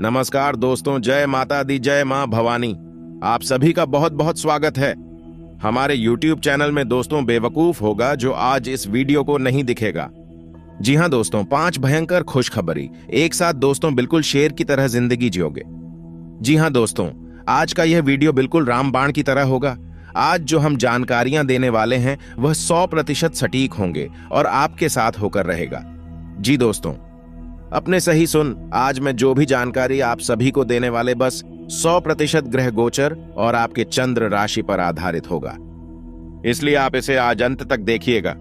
नमस्कार दोस्तों, जय माता दी, जय मां भवानी। आप सभी का बहुत बहुत स्वागत है हमारे YouTube चैनल में। दोस्तों, बेवकूफ होगा जो आज इस वीडियो को नहीं दिखेगा। जी हां दोस्तों, 5 भयंकर खुशखबरी एक साथ दोस्तों, बिल्कुल शेर की तरह जिंदगी जियोगे। जी हां दोस्तों, आज का यह वीडियो बिल्कुल रामबाण की तरह होगा। आज जो हम जानकारियां देने वाले हैं वह 100% सटीक होंगे और आपके साथ होकर रहेगा। जी दोस्तों, अपने सही सुन, आज मैं जो भी जानकारी आप सभी को देने वाले बस 100% ग्रह गोचर और आपके चंद्र राशि पर आधारित होगा, इसलिए आप इसे आज अंत तक देखिएगा।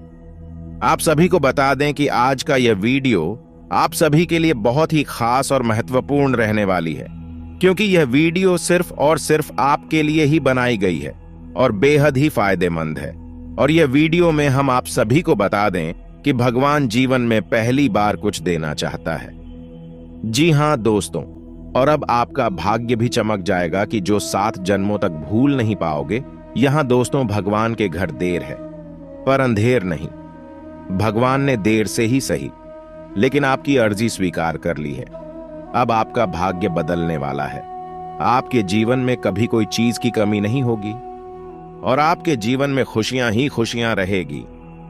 आप सभी को बता दें कि आज का यह वीडियो आप सभी के लिए बहुत ही खास और महत्वपूर्ण रहने वाली है, क्योंकि यह वीडियो सिर्फ और सिर्फ आपके लिए ही बनाई गई है और बेहद ही फायदेमंद है। और यह वीडियो में हम आप सभी को बता दें कि भगवान जीवन में पहली बार कुछ देना चाहता है। जी हां दोस्तों, और अब आपका भाग्य भी चमक जाएगा कि जो 7 जन्मों तक भूल नहीं पाओगे। यहां दोस्तों, भगवान के घर देर है पर अंधेर नहीं। भगवान ने देर से ही सही, लेकिन आपकी अर्जी स्वीकार कर ली है। अब आपका भाग्य बदलने वाला है। आपके जीवन में कभी कोई चीज की कमी नहीं होगी और आपके जीवन में खुशियां ही खुशियां रहेगी।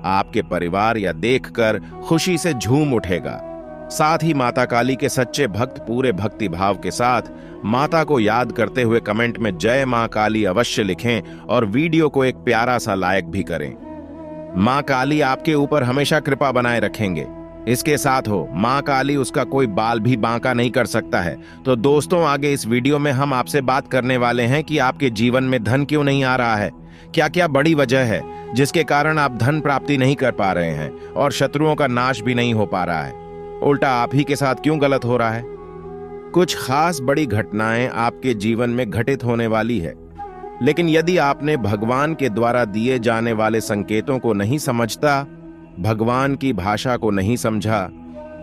आपके परिवार या देखकर खुशी से झूम उठेगा। साथ ही माता काली के सच्चे भक्त पूरे भक्ति भाव के साथ माता को याद करते हुए कमेंट में जय मां काली अवश्य लिखें और वीडियो को एक प्यारा सा लाइक भी करें। मां काली आपके ऊपर हमेशा कृपा बनाए रखेंगे। इसके साथ हो, मां काली उसका कोई बाल भी बांका नहीं कर सकता है। तो दोस्तों, आगे इस वीडियो में हम आपसे बात करने वाले हैं कि आपके जीवन में धन क्यों नहीं आ रहा है, क्या क्या बड़ी वजह है जिसके कारण आप धन प्राप्ति नहीं कर पा रहे हैं और शत्रुओं का नाश भी नहीं हो पा रहा है। उल्टा आप ही के साथ क्यों गलत हो रहा है। कुछ खास बड़ी घटनाएं आपके जीवन में घटित होने वाली है, लेकिन यदि आपने भगवान के द्वारा दिए जाने वाले संकेतों को नहीं समझता, भगवान की भाषा को नहीं समझा,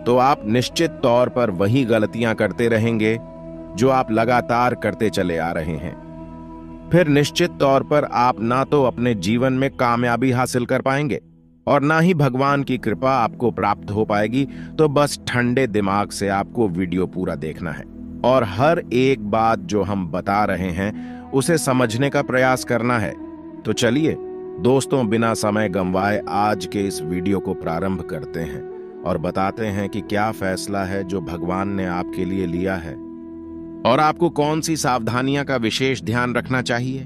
तो आप निश्चित तौर पर वही गलतियां करते रहेंगे जो आप लगातार करते चले आ रहे हैं। फिर निश्चित तौर पर आप ना तो अपने जीवन में कामयाबी हासिल कर पाएंगे और ना ही भगवान की कृपा आपको प्राप्त हो पाएगी। तो बस ठंडे दिमाग से आपको वीडियो पूरा देखना है और हर एक बात जो हम बता रहे हैं उसे समझने का प्रयास करना है। तो चलिए दोस्तों, बिना समय गंवाए आज के इस वीडियो को प्रारंभ करते हैं और बताते हैं कि क्या फैसला है जो भगवान ने आपके लिए लिया है और आपको कौन सी सावधानियां का विशेष ध्यान रखना चाहिए।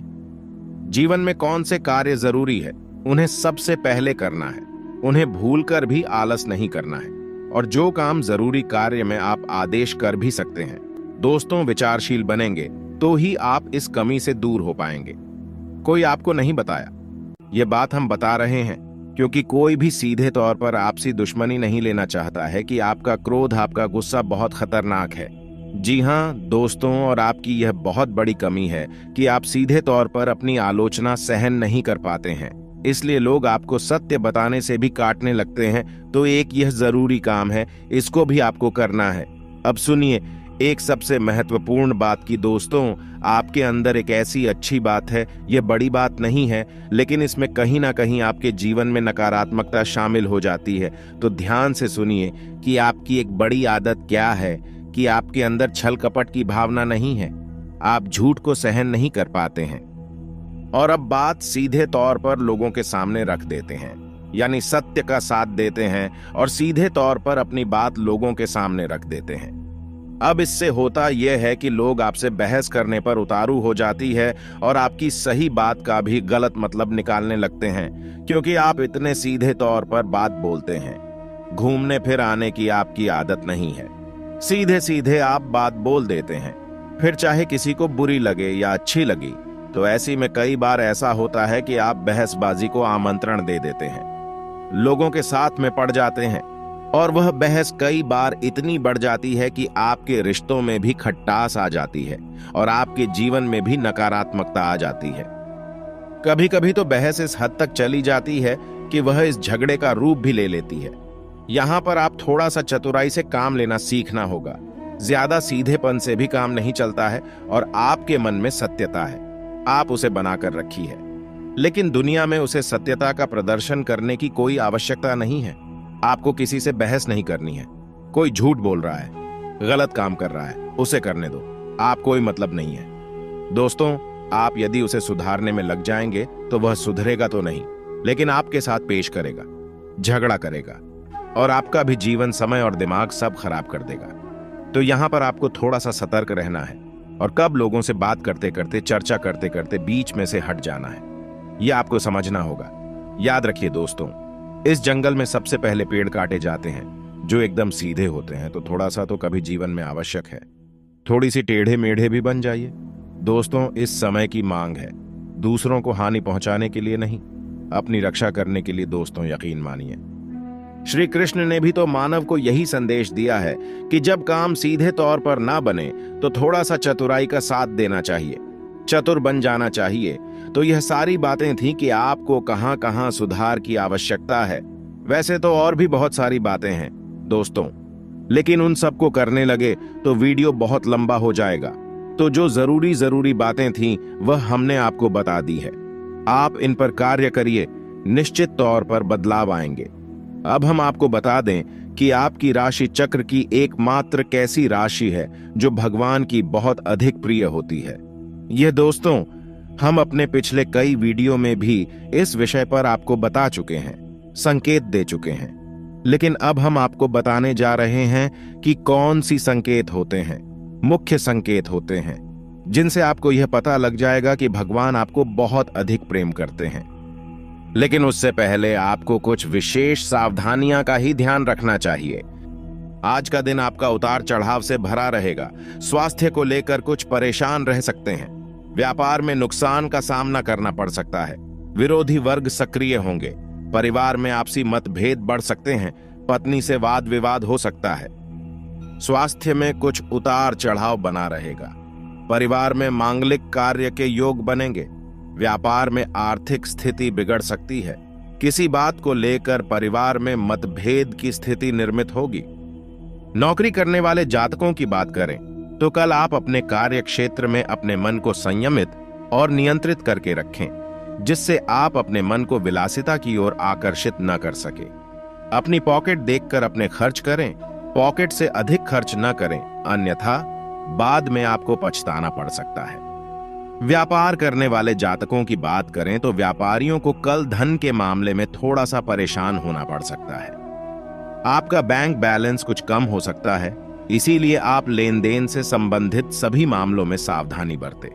जीवन में कौन से कार्य जरूरी है, उन्हें सबसे पहले करना है। उन्हें भूलकर भी आलस नहीं करना है और जो काम जरूरी कार्य में आप आदेश कर भी सकते हैं। दोस्तों, विचारशील बनेंगे तो ही आप इस कमी से दूर हो पाएंगे। कोई आपको नहीं बताया, ये बात हम बता रहे हैं क्योंकि कोई भी सीधे तौर पर आपसी दुश्मनी नहीं लेना चाहता है कि आपका क्रोध, आपका गुस्सा बहुत खतरनाक है। जी हां दोस्तों, और आपकी यह बहुत बड़ी कमी है कि आप सीधे तौर पर अपनी आलोचना सहन नहीं कर पाते हैं, इसलिए लोग आपको सत्य बताने से भी काटने लगते हैं। तो एक यह जरूरी काम है, इसको भी आपको करना है। अब सुनिए एक सबसे महत्वपूर्ण बात की दोस्तों, आपके अंदर एक ऐसी अच्छी बात है, यह बड़ी बात नहीं है, लेकिन इसमें कहीं ना कहीं आपके जीवन में नकारात्मकता शामिल हो जाती है। तो ध्यान से सुनिए कि आपकी एक बड़ी आदत क्या है कि आपके अंदर छल कपट की भावना नहीं है। आप झूठ को सहन नहीं कर पाते हैं और अब बात सीधे तौर पर लोगों के सामने रख देते हैं, यानी सत्य का साथ देते हैं और सीधे तौर पर अपनी बात लोगों के सामने रख देते हैं। अब इससे होता यह है कि लोग आपसे बहस करने पर उतारू हो जाती है और आपकी सही बात का भी गलत मतलब निकालने लगते हैं, क्योंकि आप इतने सीधे तौर पर बात बोलते हैं। घूमने फिर आने की आपकी आदत नहीं है, सीधे सीधे आप बात बोल देते हैं, फिर चाहे किसी को बुरी लगे या अच्छी लगी। तो ऐसी में कई बार ऐसा होता है कि आप बहसबाजी को आमंत्रण दे देते हैं, लोगों के साथ में पड़ जाते हैं और वह बहस कई बार इतनी बढ़ जाती है कि आपके रिश्तों में भी खटास आ जाती है और आपके जीवन में भी नकारात्मकता आ जाती है। कभी कभी तो बहस इस हद तक चली जाती है कि वह इस झगड़े का रूप भी ले लेती है। यहां पर आप थोड़ा सा चतुराई से काम लेना सीखना होगा। ज्यादा सीधेपन से भी काम नहीं चलता है और आपके मन में सत्यता है, आप उसे बनाकर रखी है, लेकिन दुनिया में उसे सत्यता का प्रदर्शन करने की कोई आवश्यकता नहीं है। आपको किसी से बहस नहीं करनी है। कोई झूठ बोल रहा है, गलत काम कर रहा है, उसे करने दो, आप कोई मतलब नहीं है। दोस्तों, आप यदि उसे सुधारने में लग जाएंगे तो वह सुधरेगा तो नहीं, लेकिन आपके साथ पेश करेगा, झगड़ा करेगा और आपका भी जीवन, समय और दिमाग सब खराब कर देगा। तो यहां पर आपको थोड़ा सा सतर्क रहना है और कब लोगों से बात करते करते, चर्चा करते करते बीच में से हट जाना है, यह आपको समझना होगा। याद रखिए दोस्तों, इस जंगल में सबसे पहले पेड़ काटे जाते हैं जो एकदम सीधे होते हैं, तो थोड़ा सा तो कभी जीवन में आवश्यक है, थोड़ी सी टेढ़े मेढ़े भी बन जाइए। दोस्तों, इस समय की मांग है, दूसरों को हानि पहुंचाने के लिए नहीं, अपनी रक्षा करने के लिए। दोस्तों, यकीन मानिए, श्री कृष्ण ने भी तो मानव को यही संदेश दिया है कि जब काम सीधे तौर पर ना बने तो थोड़ा सा चतुराई का साथ देना चाहिए, चतुर बन जाना चाहिए। तो यह सारी बातें थी कि आपको कहां कहां सुधार की आवश्यकता है। वैसे तो और भी बहुत सारी बातें हैं दोस्तों, लेकिन उन सबको करने लगे तो वीडियो बहुत लंबा हो जाएगा। तो जो जरूरी बातें थीं वह हमने आपको बता दी है। आप इन पर कार्य करिए, निश्चित तौर पर बदलाव आएंगे। अब हम आपको बता दें कि आपकी राशि चक्र की एकमात्र कैसी राशि है जो भगवान की बहुत अधिक प्रिय होती है। यह दोस्तों, हम अपने पिछले कई वीडियो में भी इस विषय पर आपको बता चुके हैं, संकेत दे चुके हैं, लेकिन अब हम आपको बताने जा रहे हैं कि कौन सी संकेत होते हैं, मुख्य संकेत होते हैं, जिनसे आपको यह पता लग जाएगा कि भगवान आपको बहुत अधिक प्रेम करते हैं। लेकिन उससे पहले आपको कुछ विशेष सावधानियां का ही ध्यान रखना चाहिए। आज का दिन आपका उतार चढ़ाव से भरा रहेगा। स्वास्थ्य को लेकर कुछ परेशान रह सकते हैं, व्यापार में नुकसान का सामना करना पड़ सकता है, विरोधी वर्ग सक्रिय होंगे, परिवार में आपसी मतभेद बढ़ सकते हैं, पत्नी से वाद विवाद हो सकता है। स्वास्थ्य में कुछ उतार चढ़ाव बना रहेगा, परिवार में मांगलिक कार्य के योग बनेंगे, व्यापार में आर्थिक स्थिति बिगड़ सकती है, किसी बात को लेकर परिवार में मतभेद की स्थिति निर्मित होगी। नौकरी करने वाले जातकों की बात करें तो कल आप अपने कार्य क्षेत्र में अपने मन को संयमित और नियंत्रित करके रखें, जिससे आप अपने मन को विलासिता की ओर आकर्षित न कर सके। अपनी पॉकेट देखकर अपने खर्च करें, पॉकेट से अधिक खर्च न करें, अन्यथा बाद में आपको पछताना पड़ सकता है। व्यापार करने वाले जातकों की बात करें तो व्यापारियों को कल धन के मामले में थोड़ा सा परेशान होना पड़ सकता है। आपका बैंक बैलेंस कुछ कम हो सकता है, इसीलिए आप लेन देन से संबंधित सभी मामलों में सावधानी बरतें,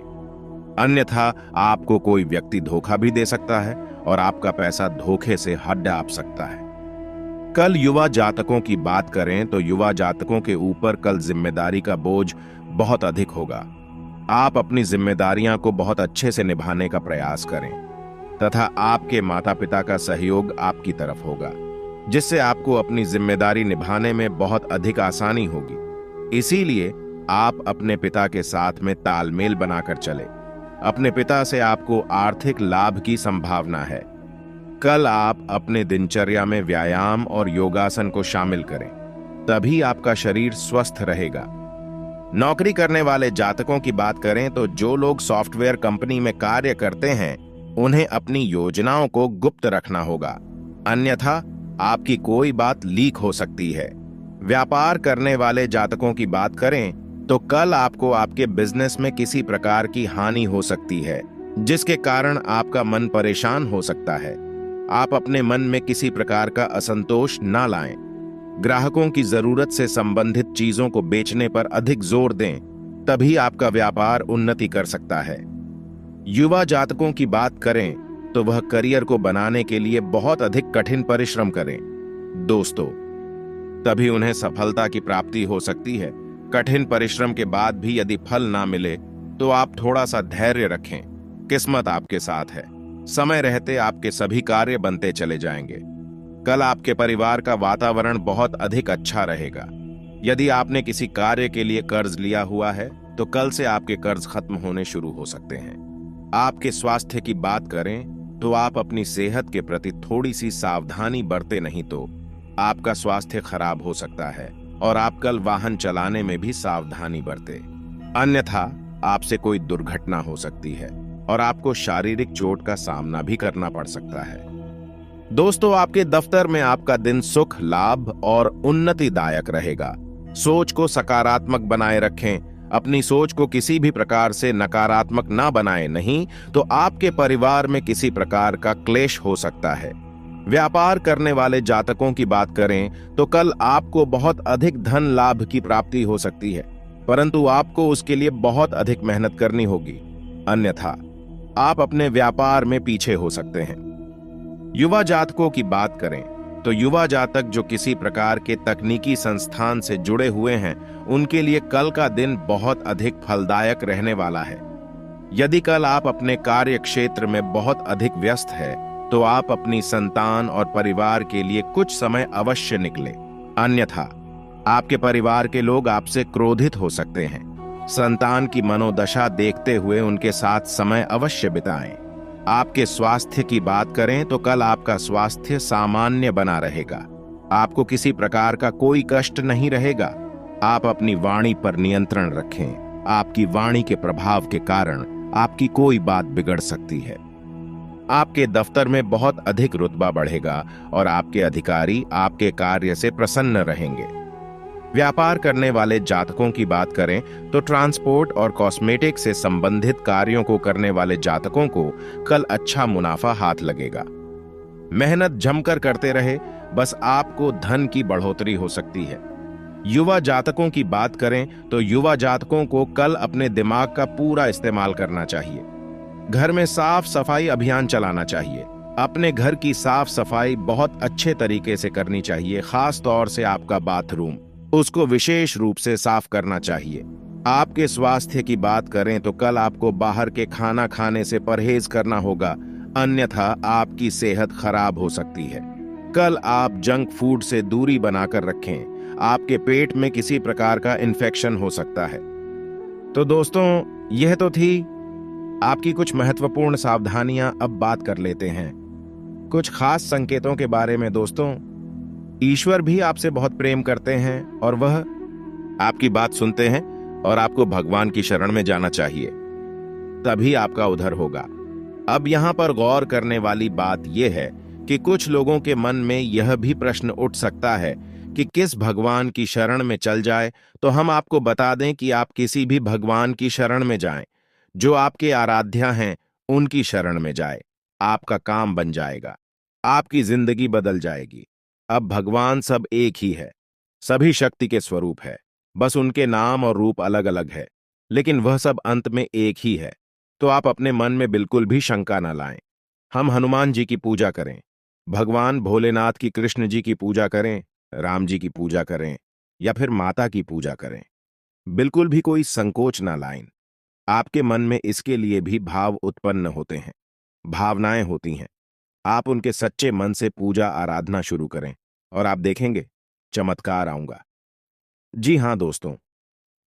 अन्यथा आपको कोई व्यक्ति धोखा भी दे सकता है और आपका पैसा धोखे से हट डाप सकता है। कल युवा जातकों की बात करें तो युवा जातकों के ऊपर कल जिम्मेदारी का बोझ बहुत अधिक होगा। आप अपनी जिम्मेदारियां को बहुत अच्छे से निभाने का प्रयास करें तथा आपके माता पिता का सहयोग आपकी तरफ होगा, जिससे आपको अपनी जिम्मेदारी निभाने में बहुत अधिक आसानी होगी। इसीलिए आप अपने पिता के साथ में तालमेल बनाकर चले। अपने पिता से आपको आर्थिक लाभ की संभावना है। कल आप अपने दिनचर्या में व्यायाम और योगासन को शामिल करें, तभी आपका शरीर स्वस्थ रहेगा। नौकरी करने वाले जातकों की बात करें तो जो लोग सॉफ्टवेयर कंपनी में कार्य करते हैं उन्हें अपनी योजनाओं को गुप्त रखना होगा, अन्यथा आपकी कोई बात लीक हो सकती है। व्यापार करने वाले जातकों की बात करें तो कल आपको आपके बिजनेस में किसी प्रकार की हानि हो सकती है, जिसके कारण आपका मन परेशान हो सकता है। आप अपने मन में किसी प्रकार का असंतोष ना लाएं। ग्राहकों की जरूरत से संबंधित चीजों को बेचने पर अधिक जोर दें, तभी आपका व्यापार उन्नति कर सकता है। युवा जातकों की बात करें तो वह करियर को बनाने के लिए बहुत अधिक कठिन परिश्रम करें दोस्तों, तभी उन्हें सफलता की प्राप्ति हो सकती है। कठिन परिश्रम के बाद भी यदि फल ना मिले तो आप थोड़ा सा धैर्य रखें, किस्मत आपके साथ है। समय रहते आपके सभी कार्य बनते चले जाएंगे। कल आपके परिवार का वातावरण बहुत अधिक अच्छा रहेगा। यदि आपने किसी कार्य के लिए कर्ज लिया हुआ है तो कल से आपके कर्ज खत्म होने शुरू हो सकते हैं। आपके स्वास्थ्य की बात करें तो आप अपनी सेहत के प्रति थोड़ी सी सावधानी बरते, नहीं तो आपका स्वास्थ्य खराब हो सकता है और आप कल वाहन चलाने में भी सावधानी बरते, अन्यथा आपसे कोई दुर्घटना हो सकती है और आपको शारीरिक चोट का सामना भी करना पड़ सकता है। दोस्तों, आपके दफ्तर में आपका दिन सुख, लाभ और उन्नतिदायक रहेगा। सोच को सकारात्मक बनाए रखें अपनी सोच को किसी भी प्रकार से नकारात्मक ना बनाए, नहीं तो आपके परिवार में किसी प्रकार का क्लेश हो सकता है। व्यापार करने वाले जातकों की बात करें तो कल आपको बहुत अधिक धन लाभ की प्राप्ति हो सकती है, परंतु आपको उसके लिए बहुत अधिक मेहनत करनी होगी, अन्यथा आप अपने व्यापार में पीछे हो सकते हैं। युवा जातकों की बात करें तो युवा जातक जो किसी प्रकार के तकनीकी संस्थान से जुड़े हुए हैं, उनके लिए कल का दिन बहुत अधिक फलदायक रहने वाला है। यदि कल आप अपने कार्य क्षेत्र में बहुत अधिक व्यस्त है तो आप अपनी संतान और परिवार के लिए कुछ समय अवश्य निकलें, अन्यथा आपके परिवार के लोग आपसे क्रोधित हो सकते हैं। संतान की मनोदशा देखते हुए उनके साथ समय अवश्य बिताएं। आपके स्वास्थ्य की बात करें तो कल आपका स्वास्थ्य सामान्य बना रहेगा। आपको किसी प्रकार का कोई कष्ट नहीं रहेगा। आप अपनी वाणी पर नियंत्रण रखें। आपकी वाणी के प्रभाव के कारण आपकी कोई बात बिगड़ सकती है। आपके दफ्तर में बहुत अधिक रुतबा बढ़ेगा और आपके अधिकारी आपके कार्य से प्रसन्न रहेंगे। व्यापार करने वाले जातकों की बात करें तो ट्रांसपोर्ट और कॉस्मेटिक से संबंधित कार्यों को करने वाले जातकों को कल अच्छा मुनाफा हाथ लगेगा। मेहनत जमकर करते रहे, बस आपको धन की बढ़ोतरी हो सकती है। युवा जातकों की बात करें तो युवा जातकों को कल अपने दिमाग का पूरा इस्तेमाल करना चाहिए। घर में साफ सफाई अभियान चलाना चाहिए। अपने घर की साफ सफाई बहुत अच्छे तरीके से करनी चाहिए। खास तौर से आपका बाथरूम, उसको विशेष रूप से साफ करना चाहिए। आपके स्वास्थ्य की बात करें तो कल आपको बाहर के खाना खाने से परहेज करना होगा, अन्यथा आपकी सेहत खराब हो सकती है। कल आप जंक फूड से दूरी बनाकर रखें। आपके पेट में किसी प्रकार का इन्फेक्शन हो सकता है। तो दोस्तों, यह तो थी आपकी कुछ महत्वपूर्ण सावधानियां। अब बात कर लेते हैं कुछ खास संकेतों के बारे में। दोस्तों, ईश्वर भी आपसे बहुत प्रेम करते हैं और वह आपकी बात सुनते हैं और आपको भगवान की शरण में जाना चाहिए, तभी आपका उद्धार होगा। अब यहां पर गौर करने वाली बात यह है कि कुछ लोगों के मन में यह भी प्रश्न उठ सकता है कि किस भगवान की शरण में चल जाए। तो हम आपको बता दें कि आप किसी भी भगवान की शरण में जाएं, जो आपके आराध्या हैं उनकी शरण में जाए। आपका काम बन जाएगा, आपकी जिंदगी बदल जाएगी। अब भगवान सब एक ही है, सभी शक्ति के स्वरूप है, बस उनके नाम और रूप अलग अलग है, लेकिन वह सब अंत में एक ही है। तो आप अपने मन में बिल्कुल भी शंका न लाएं। हम हनुमान जी की पूजा करें, भगवान भोलेनाथ की, कृष्ण जी की पूजा करें, राम जी की पूजा करें या फिर माता की पूजा करें, बिल्कुल भी कोई संकोच ना लाएं। आपके मन में इसके लिए भी भाव उत्पन्न होते हैं, भावनाएं होती हैं। आप उनके सच्चे मन से पूजा आराधना शुरू करें और आप देखेंगे चमत्कार आऊंगा। जी हां दोस्तों,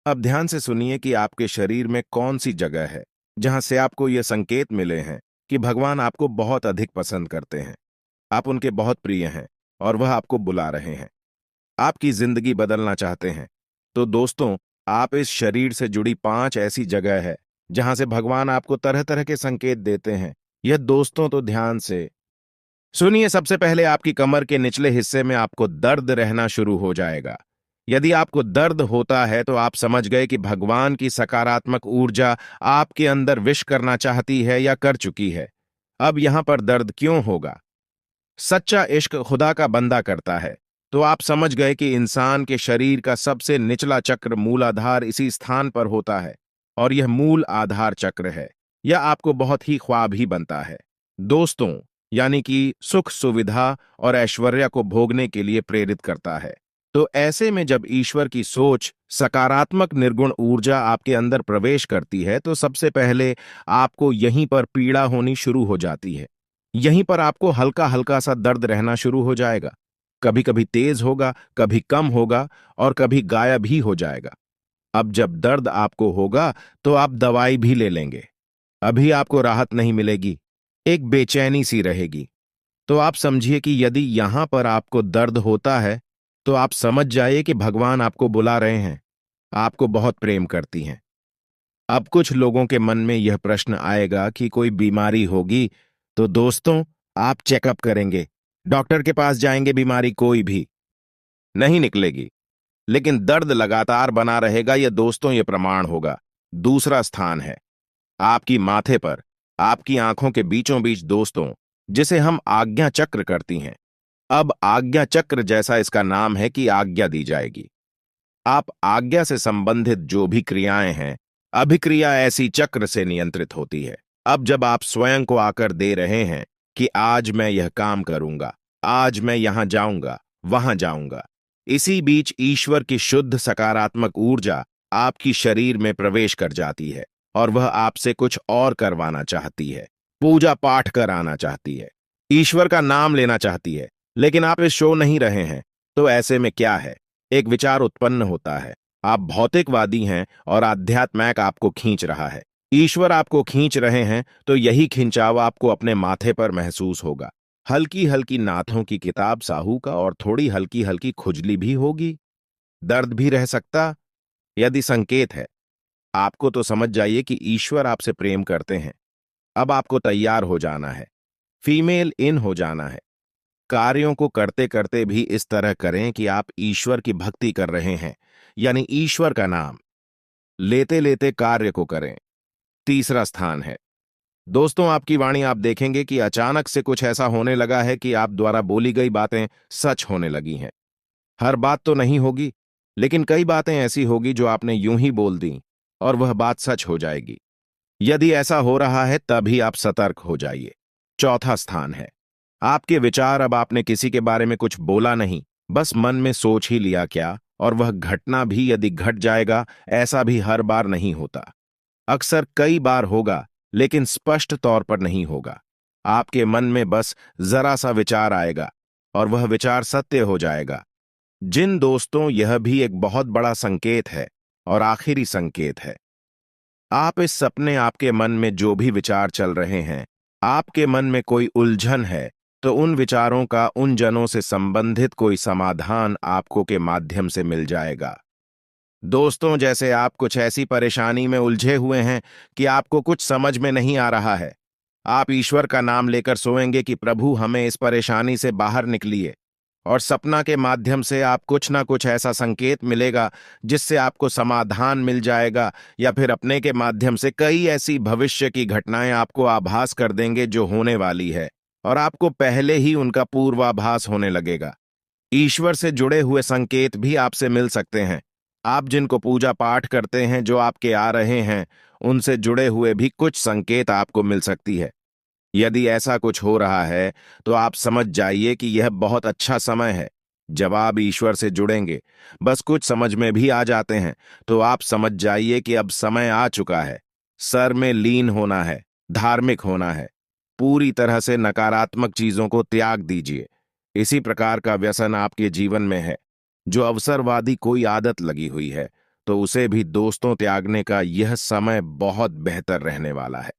अब ध्यान से सुनिए कि आपके शरीर में कौन सी जगह है जहां से आपको ये संकेत मिले हैं कि भगवान आपको बहुत अधिक पसंद करते हैं, आप उनके बहुत प्रिय हैं और वह आपको बुला रहे हैं, आपकी जिंदगी बदलना चाहते हैं। तो दोस्तों, आप इस शरीर से जुड़ी 5 ऐसी जगह है जहां से भगवान आपको तरह तरह के संकेत देते हैं। यह दोस्तों तो ध्यान से सुनिए। सबसे पहले आपकी कमर के निचले हिस्से में आपको दर्द रहना शुरू हो जाएगा। यदि आपको दर्द होता है तो आप समझ गए कि भगवान की सकारात्मक ऊर्जा आपके अंदर विश करना चाहती है या कर चुकी है। अब यहां पर दर्द क्यों होगा? सच्चा इश्क खुदा का बंदा करता है। तो आप समझ गए कि इंसान के शरीर का सबसे निचला चक्र मूलाधार इसी स्थान पर होता है और यह मूल आधार चक्र है। यह आपको बहुत ही ख्वाब ही बनता है दोस्तों, यानी कि सुख सुविधा और ऐश्वर्य को भोगने के लिए प्रेरित करता है। तो ऐसे में जब ईश्वर की सोच, सकारात्मक निर्गुण ऊर्जा आपके अंदर प्रवेश करती है तो सबसे पहले आपको यहीं पर पीड़ा होनी शुरू हो जाती है। यहीं पर आपको हल्का हल्का सा दर्द रहना शुरू हो जाएगा। कभी कभी तेज होगा, कभी कम होगा और कभी गायब ही हो जाएगा। अब जब दर्द आपको होगा तो आप दवाई भी ले लेंगे, अभी आपको राहत नहीं मिलेगी, एक बेचैनी सी रहेगी। तो आप समझिए कि यदि यहां पर आपको दर्द होता है तो आप समझ जाइए कि भगवान आपको बुला रहे हैं, आपको बहुत प्रेम करती हैं। अब कुछ लोगों के मन में यह प्रश्न आएगा कि कोई बीमारी होगी। तो दोस्तों, आप चेकअप करेंगे, डॉक्टर के पास जाएंगे, बीमारी कोई भी नहीं निकलेगी। लेकिन दर्द लगातार बना रहेगा। यह दोस्तों ये प्रमाण होगा। दूसरा स्थान है आपकी माथे पर, आपकी आंखों के बीचों बीच दोस्तों, जिसे हम आज्ञा चक्र करती हैं। अब आज्ञा चक्र जैसा इसका नाम है कि आज्ञा दी जाएगी। आप आज्ञा से संबंधित जो भी क्रियाएं हैं, अभिक्रिया ऐसी चक्र से नियंत्रित होती है। अब जब आप स्वयं को आकर दे रहे हैं कि आज मैं यह काम करूंगा, आज मैं यहां जाऊंगा, वहां जाऊंगा, इसी बीच ईश्वर की शुद्ध सकारात्मक ऊर्जा आपकी शरीर में प्रवेश कर जाती है और वह आपसे कुछ और करवाना चाहती है। पूजा पाठ कराना चाहती है, ईश्वर का नाम लेना चाहती है, लेकिन आप इस शो नहीं रहे हैं। तो ऐसे में क्या है? एक विचार उत्पन्न होता है। आप भौतिकवादी हैं और आध्यात्मिक आपको खींच रहा है। ईश्वर आपको खींच रहे हैं, तो यही खिंचाव आपको अपने माथे पर महसूस होगा। हल्की हल्की नाथों की किताब साहू का और थोड़ी हल्की हल्की खुजली भी होगी। दर्द भी रह सकता। यदि संकेत है आपको, तो समझ जाइए कि ईश्वर आपसे प्रेम करते हैं। अब आपको तैयार हो जाना है, फीमेल इन हो जाना है। कार्यों को करते करते भी इस तरह करें कि आप ईश्वर की भक्ति कर रहे हैं, यानी ईश्वर का नाम लेते लेते कार्य को करें। तीसरा स्थान है दोस्तों आपकी वाणी। आप देखेंगे कि अचानक से कुछ ऐसा होने लगा है कि आप द्वारा बोली गई बातें सच होने लगी हैं। हर बात तो नहीं होगी, लेकिन कई बातें ऐसी होगी जो आपने यूं ही बोल दी और वह बात सच हो जाएगी। यदि ऐसा हो रहा है तभी आप सतर्क हो जाइए। चौथा स्थान है आपके विचार। अब आपने किसी के बारे में कुछ बोला नहीं, बस मन में सोच ही लिया क्या, और वह घटना भी यदि घट जाएगा, ऐसा भी हर बार नहीं होता। अक्सर कई बार होगा, लेकिन स्पष्ट तौर पर नहीं होगा। आपके मन में बस जरा सा विचार आएगा और वह विचार सत्य हो जाएगा। जिन दोस्तों, यह भी एक बहुत बड़ा संकेत है और आखिरी संकेत है। आप इस सपने, आपके मन में जो भी विचार चल रहे हैं, आपके मन में कोई उलझन है, तो उन विचारों का उन जनों से संबंधित कोई समाधान आपको के माध्यम से मिल जाएगा। दोस्तों, जैसे आप कुछ ऐसी परेशानी में उलझे हुए हैं कि आपको कुछ समझ में नहीं आ रहा है, आप ईश्वर का नाम लेकर सोएंगे कि प्रभु हमें इस परेशानी से बाहर निकलिए, और सपना के माध्यम से आप कुछ ना कुछ ऐसा संकेत मिलेगा जिससे आपको समाधान मिल जाएगा, या फिर अपने के माध्यम से कई ऐसी भविष्य की घटनाएं आपको आभास कर देंगे जो होने वाली है, और आपको पहले ही उनका पूर्वाभास होने लगेगा। ईश्वर से जुड़े हुए संकेत भी आपसे मिल सकते हैं। आप जिनको पूजा पाठ करते हैं, जो आपके आ रहे हैं, उनसे जुड़े हुए भी कुछ संकेत आपको मिल सकती है। यदि ऐसा कुछ हो रहा है, तो आप समझ जाइए कि यह बहुत अच्छा समय है। जब आप ईश्वर से जुड़ेंगे, बस कुछ समझ में भी आ जाते हैं, तो आप समझ जाइए कि अब समय आ चुका है। सर में लीन होना है, धार्मिक होना है। पूरी तरह से नकारात्मक चीजों को त्याग दीजिए। इसी प्रकार का व्यसन आपके जीवन में है, जो अवसरवादी कोई आदत लगी हुई है, तो उसे भी दोस्तों त्यागने का यह समय बहुत बेहतर रहने वाला है।